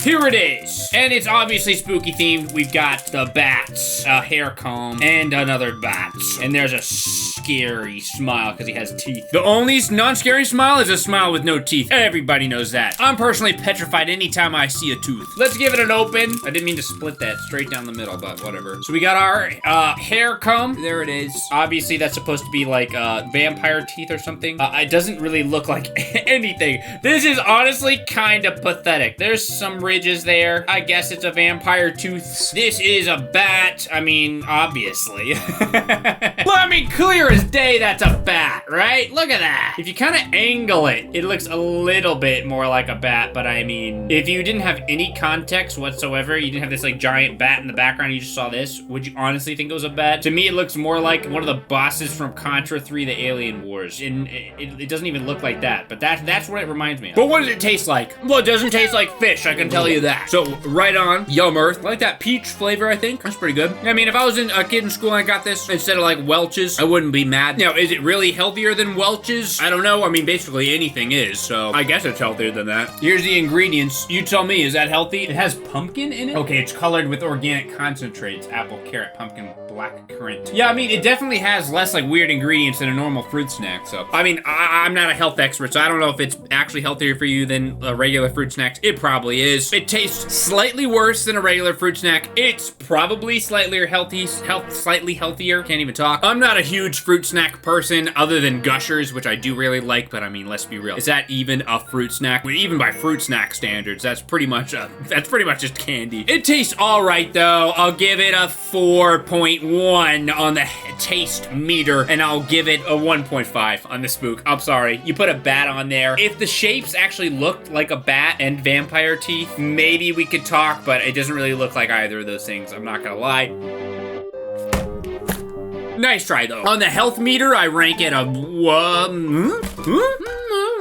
Here it is. And it's obviously spooky themed. We've got the bats, a hair comb, and another bat. And there's a scary smile because he has teeth. The only non-scary smile is a smile with no teeth. Everybody knows that. I'm personally petrified anytime I see a tooth. Let's give it an open. I didn't mean to split that straight down the middle, but whatever. So we got our hair comb. There it is. Obviously that's supposed to be like vampire teeth or something. It doesn't really look like anything. This is honestly kind of pathetic. There's some ridges there. I guess it's a vampire tooth. This is a bat. I mean, obviously. Well, I mean, clear as day, that's a bat, right? Look at that. If you kind of angle it, it looks a little bit more like a bat, but I mean, if you didn't have any context whatsoever, you didn't have this like giant bat in the background, you just saw this, would you honestly think it was a bat? To me, it looks more like one of the bosses from Contra 3, the Alien Wars. And it doesn't even look like that, but that's what it reminds me of. But what does it taste like? Well, it doesn't taste like fish, I can tell you that. So, right on, yum earth. I like that peach flavor, I think. That's pretty good. I mean, if I was a kid in school and I got this instead of like Welch's, I wouldn't be mad. Now, is it really healthier than Welch's? I don't know. I mean, basically anything is, so I guess it's healthier than that. Here's the ingredients. You tell me, is that healthy? It has pumpkin in it? Okay, it's colored with organic concentrates. Apple, carrot, pumpkin, black currant. Yeah, I mean, it definitely has less like weird ingredients than a normal fruit snack, so. I mean, I'm not a health expert, so I don't know if it's actually healthier for you than a regular fruit snack. It probably is. It tastes slightly worse than a regular fruit snack. It's probably slightly healthier. Can't even talk. I'm not a huge fruit snack person other than Gushers, which I do really like, but I mean, let's be real. Is that even a fruit snack? Even by fruit snack standards, that's pretty much just candy. It tastes all right though. I'll give it a 4.1 on the taste meter, and I'll give it a 1.5 on the spook. I'm sorry. You put a bat on there. If the shapes actually looked like a bat and vampire teeth, maybe we could talk, but it doesn't really look like either of those things. I'm not gonna lie. Nice try, though. On the health meter, I rank it a...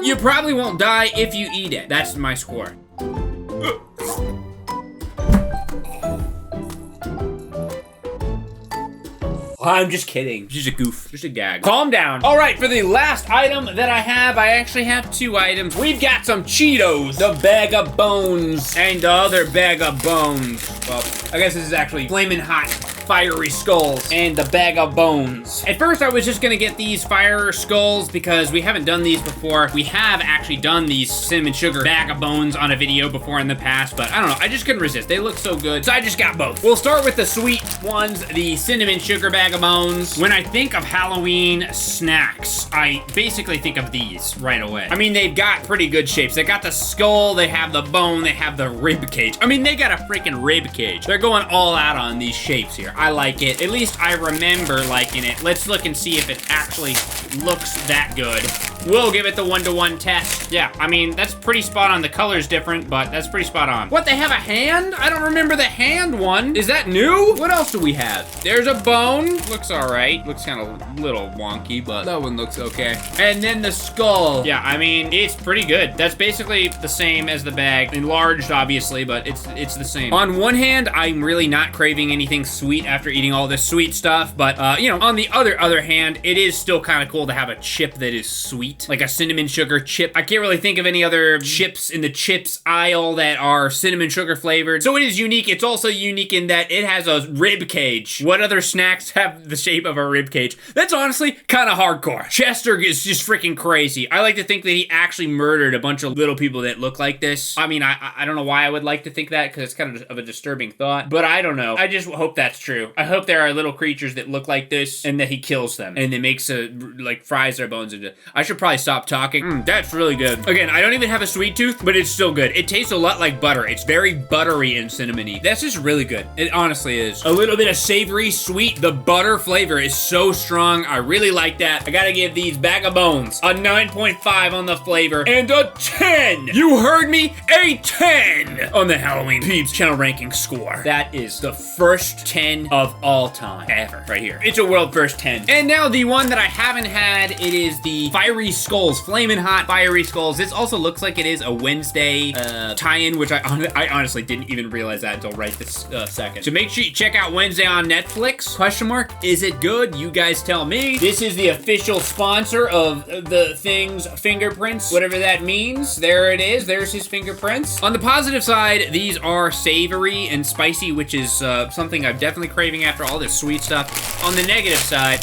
You probably won't die if you eat it. That's my score. I'm just kidding. Just a goof. Just a gag. Calm down. All right, for the last item that I have, I actually have two items. We've got some Cheetos, the bag of bones, and the other bag of bones. Well, I guess this is actually flaming hot fiery skulls and the bag of bones. At first, I was just gonna get these fire skulls because we haven't done these before. We have actually done these cinnamon sugar bag of bones on a video before in the past, but I don't know, I just couldn't resist. They look so good, so I just got both. We'll start with the sweet ones, the cinnamon sugar bag of bones. When I think of Halloween snacks, I basically think of these right away. I mean, they've got pretty good shapes. They got the skull, they have the bone, they have the rib cage. I mean, they got a freaking rib cage. They're going all out on these shapes here. I like it. At least I remember liking it. Let's look and see if it actually looks that good. We'll give it the 1-to-1 test. Yeah, I mean, that's pretty spot on. The color's different, but that's pretty spot on. What, they have a hand? I don't remember the hand one. Is that new? What else do we have? There's a bone. Looks all right. Looks kind of a little wonky, but that one looks okay. And then the skull. Yeah, I mean, it's pretty good. That's basically the same as the bag. Enlarged, obviously, but it's the same. On one hand, I'm really not craving anything sweet after eating all this sweet stuff, but, you know, on the other hand, it is still kind of cool to have a chip that is sweet, like a cinnamon sugar chip. I can't really think of any other chips in the chips aisle that are cinnamon sugar flavored, so it is unique. It's also unique in that it has a rib cage. What other snacks have the shape of a rib cage? That's honestly kind of hardcore. Chester is just freaking crazy. I like to think that he actually murdered a bunch of little people that look like this. I mean, I don't know why I would like to think that, because it's kind of a disturbing thought, but I don't know. I just hope that's true. I hope there are little creatures that look like this and that he kills them and then makes like fries their bones into. I should probably stop talking. That's really good. Again, I don't even have a sweet tooth, but it's still good. It tastes a lot like butter. It's very buttery and cinnamony. That's just really good. It honestly is. A little bit of savory, sweet. The butter flavor is so strong. I really like that. I gotta give these bag of bones a 9.5 on the flavor and a 10. You heard me? A 10 on the Halloween Peebs channel ranking score. That is the first 10 of all time ever right here. It's a world first 10. And now the one that I haven't had, it is the Fiery Skulls, Flamin' Hot Fiery Skulls. This also looks like it is a Wednesday tie-in, which I honestly didn't even realize that until right this second. So make sure you check out Wednesday on Netflix. Question mark, is it good? You guys tell me. This is the official sponsor of the thing's fingerprints, whatever that means. There it is. There's his fingerprints. On the positive side, these are savory and spicy, which is something I'm definitely craving after all this sweet stuff. On the negative side,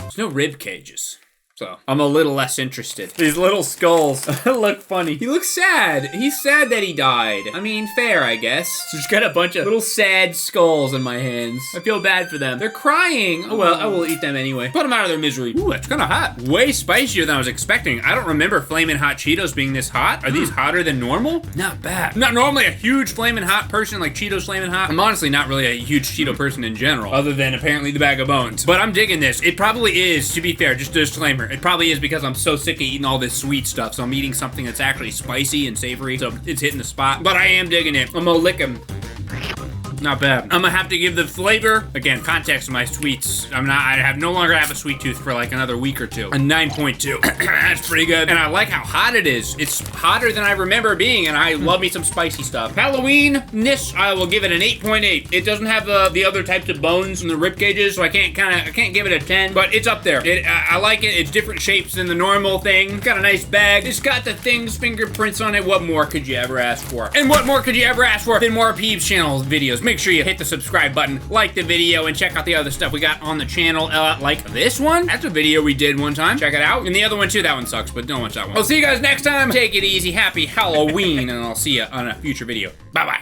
there's no rib cages. So I'm a little less interested. These little skulls look funny. He looks sad. He's sad that he died. I mean, fair, I guess. Just got a bunch of little sad skulls in my hands. I feel bad for them. They're crying. Oh well, I will eat them anyway. Put them out of their misery. Ooh, that's kind of hot. Way spicier than I was expecting. I don't remember Flamin' Hot Cheetos being this hot. Are these hotter than normal? Not bad. I'm not normally a huge Flamin' Hot person like Cheetos Flamin' Hot. I'm honestly not really a huge Cheeto person in general, other than apparently the Bag of Bones. But I'm digging this. It probably is, to be fair, just a disclaimer. It probably is because I'm so sick of eating all this sweet stuff, so I'm eating something that's actually spicy and savory, so it's hitting the spot. But I am digging it. I'm gonna lick them. Not bad. I'm gonna have to give the flavor, again, context of my sweets. I no longer have a sweet tooth for like another week or two. A 9.2. That's pretty good. And I like how hot it is. It's hotter than I remember being, and I love me some spicy stuff. Halloween-ness, I will give it an 8.8. It doesn't have the other types of bones and the rib cages, so I can't give it a 10, but it's up there. I like it. It's different shapes than the normal thing. It's got a nice bag. It's got the thing's fingerprints on it. What more could you ever ask for? And what more could you ever ask for than more Peebs channel videos? Make sure you hit the subscribe button, like the video, and check out the other stuff we got on the channel, like this one. That's a video we did one time. Check it out. And the other one too. That one sucks, but don't watch that one. I'll see you guys next time. Take it easy. Happy Halloween, and I'll see you on a future video. Bye-bye.